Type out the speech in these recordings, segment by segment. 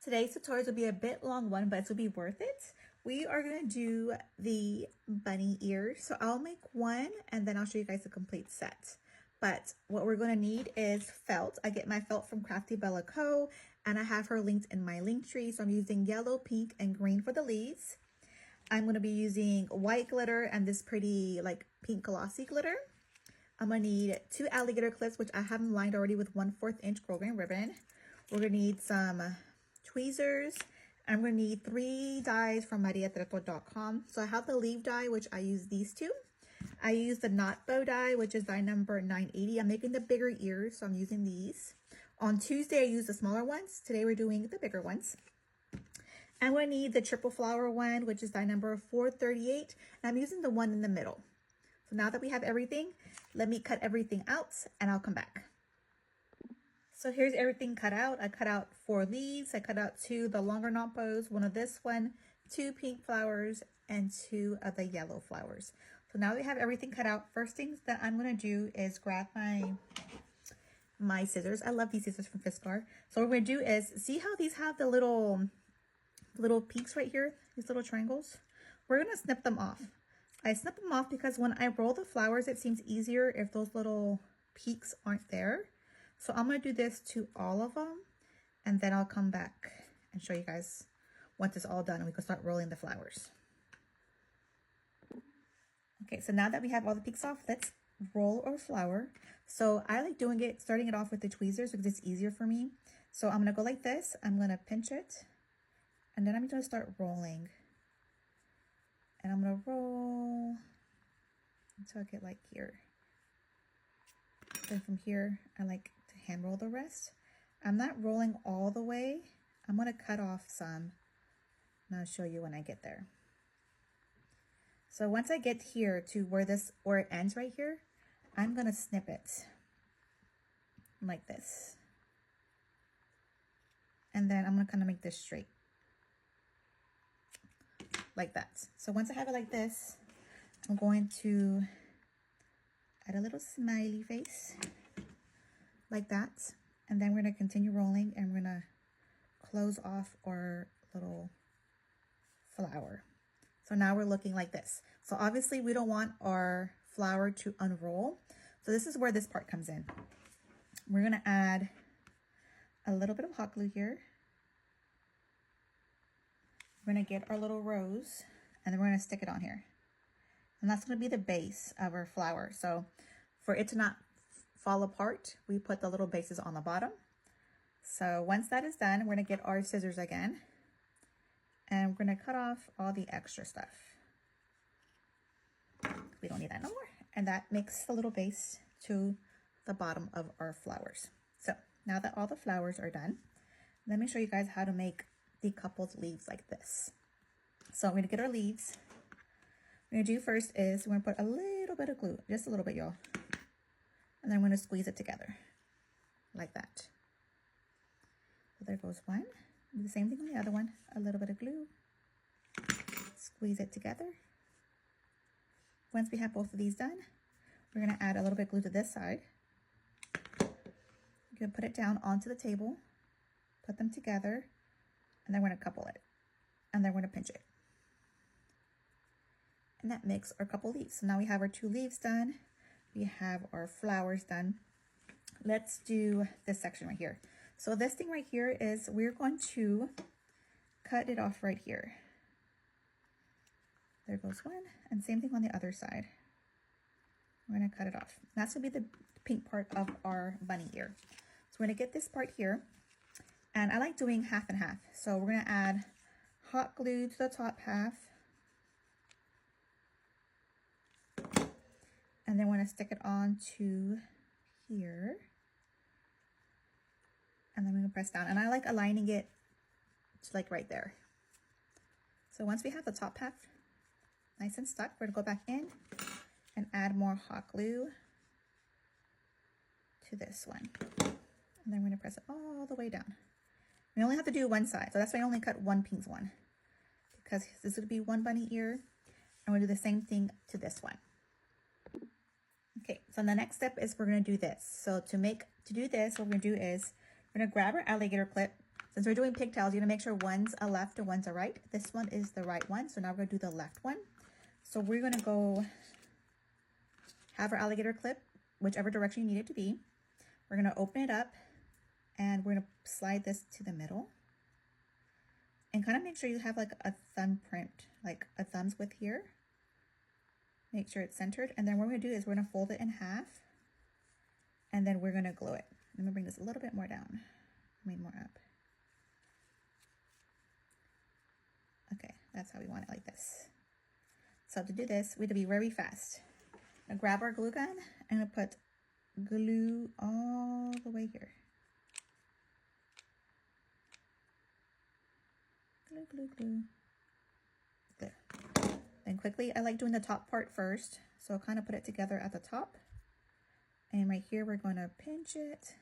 Today's tutorial will be a bit long one, but it'll be worth it. We are going to do the bunny ears. So I'll make one and then I'll show you guys the complete set. But what we're going to need is felt. I get my felt from Crafty Bella Co. and I have her linked in my link tree. So I'm using yellow, pink, and green for the leaves. I'm going to be using white glitter and this pretty like pink glossy glitter. I'm going to need 2 alligator clips, which I have them lined already with 1/4 inch grosgrain ribbon. We're going to need some tweezers. I'm going to need 3 dies from Treto.com. So I have the leaf die, which I use these 2. I use the knot bow die, which is die number 980. I'm making the bigger ears, so I'm using these. On Tuesday, I used the smaller ones. Today, we're doing the bigger ones. I'm going to need the triple flower one, which is die number 438. And I'm using the one in the middle. So now that we have everything, let me cut everything out and I'll come back. So here's everything cut out. I cut out 4 leaves. I cut out 2 the longer knot bows, 1 of this one, 2 pink flowers, and 2 of the yellow flowers. So now we have everything cut out. First things that I'm going to do is grab my scissors. I love these scissors from Fiskar. So what we're going to do is, see how these have the little peaks right here? These little triangles? We're going to snip them off. I snip them off because when I roll the flowers, it seems easier if those little peaks aren't there. So I'm going to do this to all of them, and then I'll come back and show you guys once it's all done and we can start rolling the flowers. Okay, so now that we have all the peaks off, let's roll our flower. So I like starting it off with the tweezers because it's easier for me. So I'm going to go like this. I'm going to pinch it, and then I'm going to start rolling. And I'm going to roll until I get like here. Then from here, I like to hand roll the rest. I'm not rolling all the way. I'm going to cut off some, and I'll show you when I get there. So once I get here to where it ends right here, I'm going to snip it like this. And then I'm going to kind of make this straight. Like that. So once I have it like this, I'm going to add a little smiley face like that. And then we're going to continue rolling and we're going to close off our little flower. So now we're looking like this. So obviously we don't want our flower to unroll. So this is where this part comes in. We're going to add a little bit of hot glue here. We're going to get our little rose and then we're going to stick it on here. And that's going to be the base of our flower. So for it to not fall apart, we put the little bases on the bottom. So once that is done, we're going to get our scissors again. And we're going to cut off all the extra stuff. We don't need that no more. And that makes the little base to the bottom of our flowers. So now that all the flowers are done, let me show you guys how to make the coupled leaves like this. So we're going to get our leaves. What we're going to do first is we're going to put a little bit of glue, just a little bit, y'all. And then we're going to squeeze it together like that. So there goes one. Do the same thing on the other one. A little bit of glue. Squeeze it together. Once we have both of these done, we're going to add a little bit of glue to this side. You're going to put it down onto the table. Put them together. And then we're going to couple it. And then we're going to pinch it. And that makes our couple leaves. So now we have our 2 leaves done. We have our flowers done. Let's do this section right here. So this thing right here is we're going to cut it off right here. There goes one. And same thing on the other side. We're going to cut it off. And that's going to be the pink part of our bunny ear. So we're going to get this part here. And I like doing half and half. So we're going to add hot glue to the top half. And then we're going to stick it on to here. And then we're going to press down. And I like aligning it to like right there. So once we have the top half nice and stuck, we're going to go back in and add more hot glue to this one. And then we're going to press it all the way down. We only have to do one side, so that's why I only cut one pink one. Because this would be one bunny ear, and we'll do the same thing to this one. Okay, so the next step is we're going to do this. So to do this, what we're going to do is we're going to grab our alligator clip Since we're doing pigtails, you're gonna make sure one's a left and one's a right. This one is the right one, so now we're gonna do the left one. So we're gonna go have our alligator clip, whichever direction you need it to be. We're gonna open it up and we're gonna slide this to the middle. And kind of make sure you have like a thumbprint, like a thumb's width here. Make sure it's centered. And then what we're gonna do is we're gonna fold it in half and then we're gonna glue it. Let me bring this a little bit more down, maybe more up. Okay, that's how we want it, like this. So to do this, we have to be very fast. I'm gonna grab our glue gun and I'm gonna put glue all the way here. Glue, glue, glue. There. Then quickly, I like doing the top part first. So I'll kind of put it together at the top. And right here, we're going to pinch it.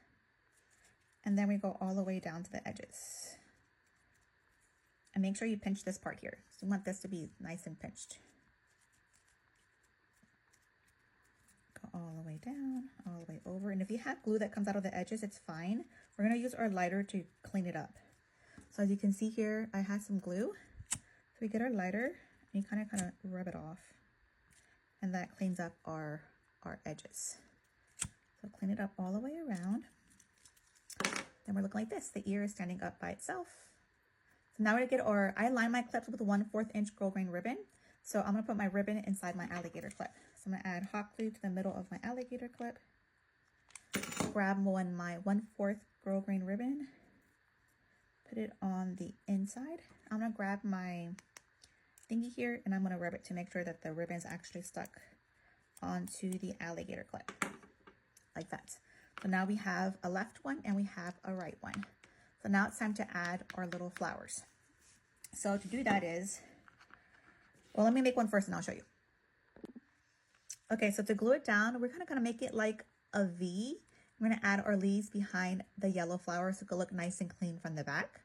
And then we go all the way down to the edges. And make sure you pinch this part here. So you want this to be nice and pinched. Go all the way down, all the way over. And if you have glue that comes out of the edges, it's fine. We're going to use our lighter to clean it up. So as you can see here, I have some glue. So we get our lighter and you kind of rub it off. And that cleans up our edges. So clean it up all the way around. Then we're looking like this. The ear is standing up by itself. So now we're gonna get I line my clips with a 1/4 inch gold grain ribbon. So I'm gonna put my ribbon inside my alligator clip. So I'm gonna add hot glue to the middle of my alligator clip. Grab my 1/4 gold grain ribbon. Put it on the inside. I'm gonna grab my thingy here and I'm gonna rub it to make sure that the ribbon is actually stuck onto the alligator clip, like that. So now we have a left one and we have a right one. So now it's time to add our little flowers. So to do that is, well, let me make one first and I'll show you. Okay, so to glue it down, we're kind of gonna make it like a V. We're gonna add our leaves behind the yellow flowers so it can look nice and clean from the back.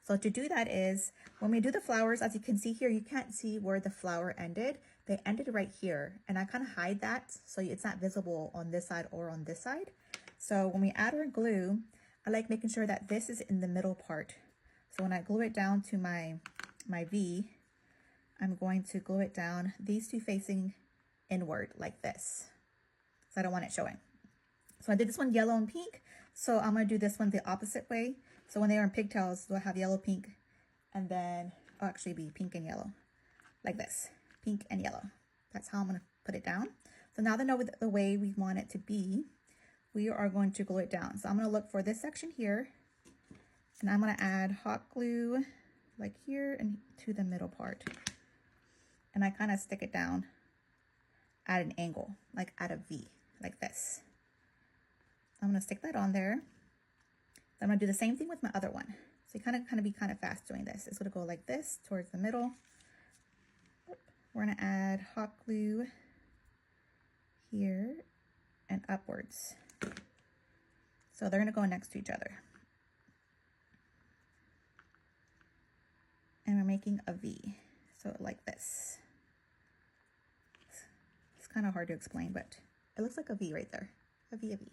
So to do that is, when we do the flowers, as you can see here, you can't see where the flower ended. They ended right here. And I kind of hide that so it's not visible on this side or on this side. So when we add our glue, I like making sure that this is in the middle part. So when I glue it down to my V, I'm going to glue it down, these two facing inward like this. So I don't want it showing. So I did this one yellow and pink. So I'm gonna do this one the opposite way. So when they are in pigtails, they'll have yellow, pink, and then it'll actually be pink and yellow, like this, pink and yellow. That's how I'm gonna put it down. So now that I know the way we want it to be, we are going to glue it down. So I'm gonna look for this section here, and I'm gonna add hot glue like here and to the middle part. And I kind of stick it down at an angle, like at a V, like this. I'm gonna stick that on there. I'm gonna do the same thing with my other one. So you kind of be fast doing this. It's gonna go like this towards the middle. We're gonna add hot glue here and upwards. So they're gonna go next to each other. And we're making a V. So like this. It's kind of hard to explain, but it looks like a V right there. A V, a V.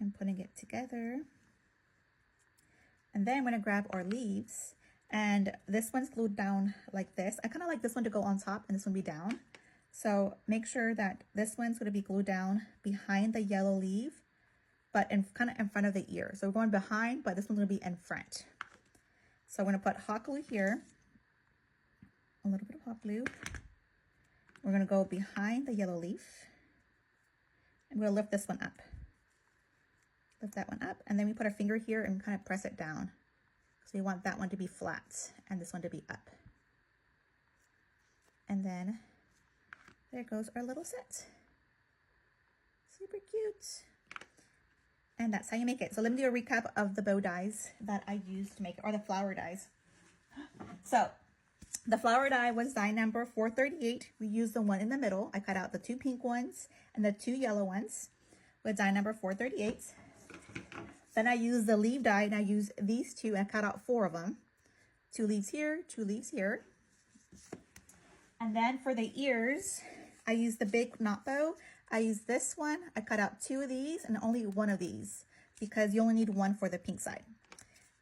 And putting it together. And then I'm gonna grab our leaves, and this one's glued down like this. I kind of like this one to go on top and this one be down. So make sure that this one's gonna be glued down behind the yellow leaf, but kind of in front of the ear. So we're going behind, but this one's gonna be in front. So I'm gonna put hot glue here, a little bit of hot glue. We're gonna go behind the yellow leaf, and we'll lift this one up. Lift that one up, and then we put our finger here and kind of press it down. So we want that one to be flat and this one to be up. And then there goes our little set. Super cute. And that's how you make it. So let me do a recap of the bow dies that I used to make it, or the flower dies. So the flower die was die number 438. We used the one in the middle. I cut out the 2 pink ones and the 2 yellow ones with die number 438. Then I used the leaf die, and I used these 2 and cut out 4 of them. 2 leaves here, 2 leaves here. And then for the ears, I used the big knot bow. I used this one. I cut out 2 of these and only 1 of these because you only need 1 for the pink side.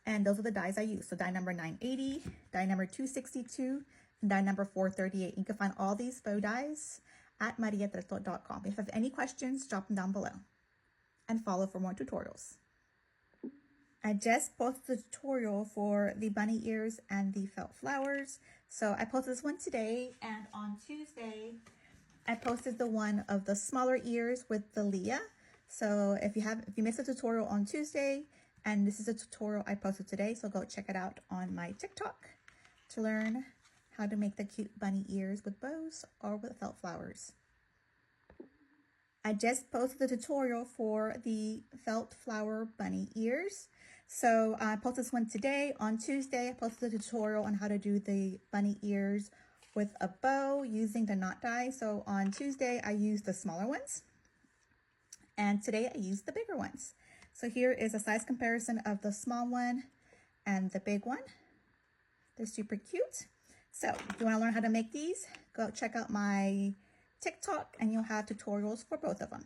And those are the dies I use. So die number 980, die number 262, and die number 438. You can find all these bow dies at mariatreto.com. If you have any questions, drop them down below. And follow for more tutorials. I just posted a tutorial for the bunny ears and the felt flowers. So I posted this one today, and on Tuesday, I posted the one of the smaller ears with the Leah. So if you missed the tutorial on Tuesday, and this is a tutorial I posted today, so go check it out on my TikTok to learn how to make the cute bunny ears with bows or with felt flowers. I just posted the tutorial for the felt flower bunny ears. So I posted this one today. On Tuesday, I posted a tutorial on how to do the bunny ears with a bow using the knot die. So on Tuesday, I used the smaller ones. And today I used the bigger ones. So here is a size comparison of the small one and the big one. They're super cute. So if you want to learn how to make these, go check out my TikTok and you'll have tutorials for both of them.